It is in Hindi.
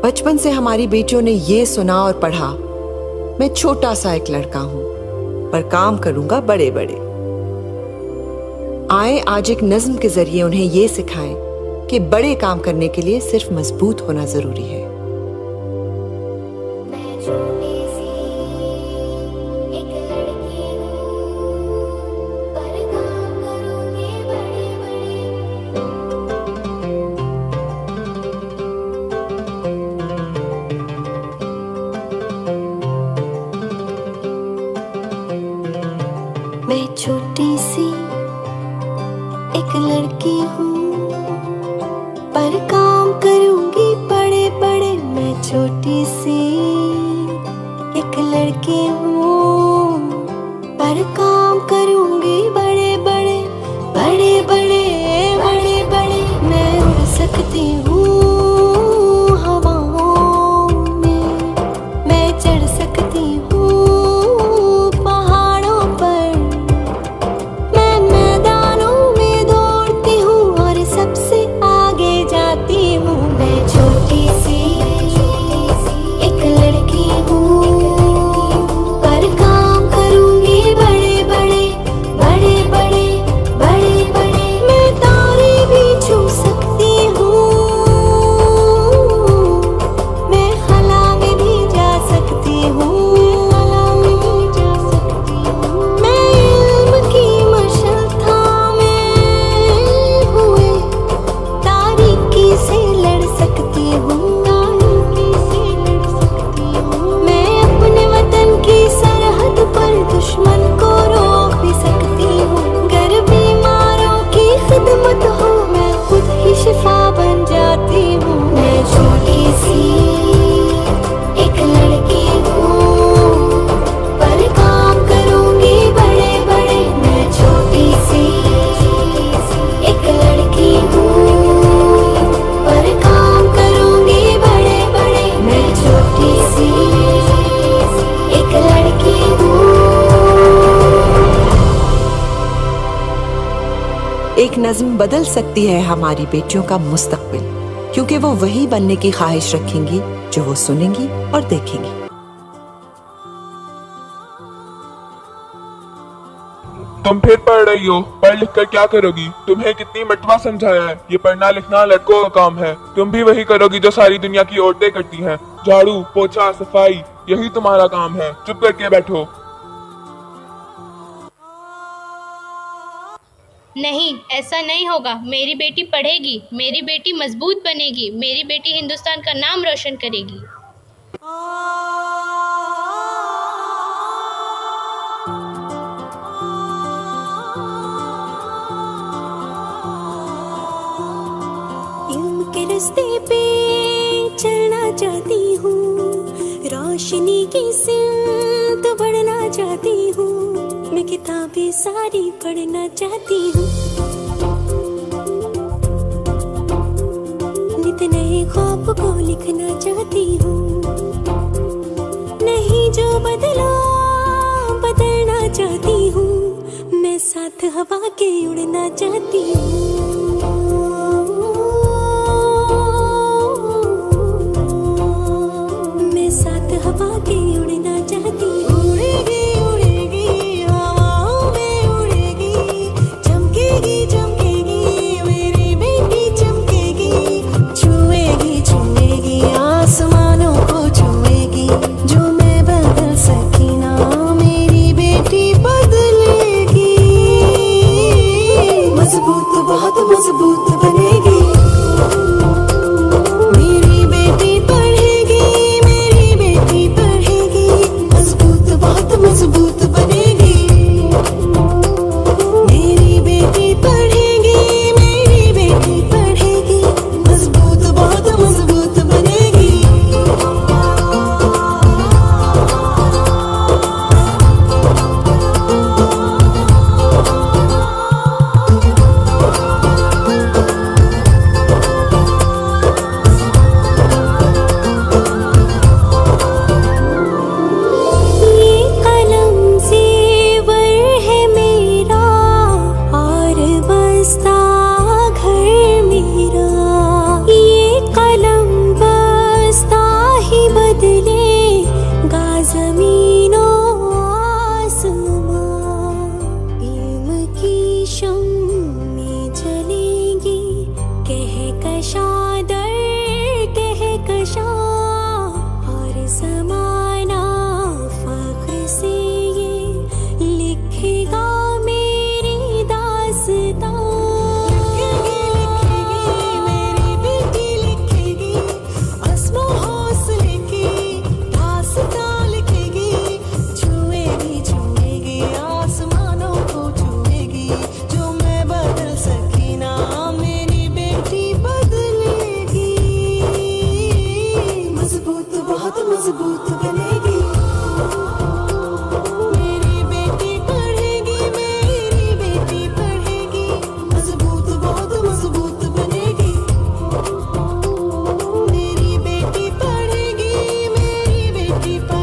बचपन से हमारी बेटियों ने ये सुना और पढ़ा, मैं छोटा सा एक लड़का हूं पर काम करूंगा बड़े बड़े। आए आज एक नज्म के जरिए उन्हें ये सिखाएं कि बड़े काम करने के लिए सिर्फ मजबूत होना जरूरी है। मैं छोटी सी एक लड़की हूँ, पर काम करूँगी बड़े बड़े। मैं छोटी सी एक लड़की हूँ, पर काम करूँगी बड़े बड़े बड़े बड़े बड़े बड़े। मैं उड़ सकती हूँ हवाओं में, मैं चढ़ सकती हूँ एक नज्म बदल सकती है हमारी बेटियों का मुस्तकबिल, क्योंकि वो वही बनने की ख्वाहिश रखेंगी जो वो सुनेंगी और देखेंगी। तुम फिर पढ़ रही हो, पढ़ लिख कर क्या करोगी? तुम्हें कितनी मर्तबा समझाया है, ये पढ़ना लिखना लड़कों का काम है। तुम भी वही करोगी जो सारी दुनिया की औरतें करती हैं। झाड़ू पोछा सफाई, यही तुम्हारा काम है। चुप करके बैठो। नहीं, ऐसा नहीं होगा। मेरी बेटी पढ़ेगी, मेरी बेटी मजबूत बनेगी, मेरी बेटी हिंदुस्तान का नाम रोशन करेगी। इल्म के रास्ते पे चलना चाहती हूँ, रोशनी की सिमत बढ़ना चाहती हूँ। मैं किताबें सारी पढ़ना चाहती हूँ, नित नए ख्वाब को लिखना चाहती हूँ। नहीं जो बदला बदलना चाहती हूँ, मैं साथ हवा के उड़ना चाहती हूँ। मैं साथ हवा के उड़ना चाहती हूँ। बहुत बेटी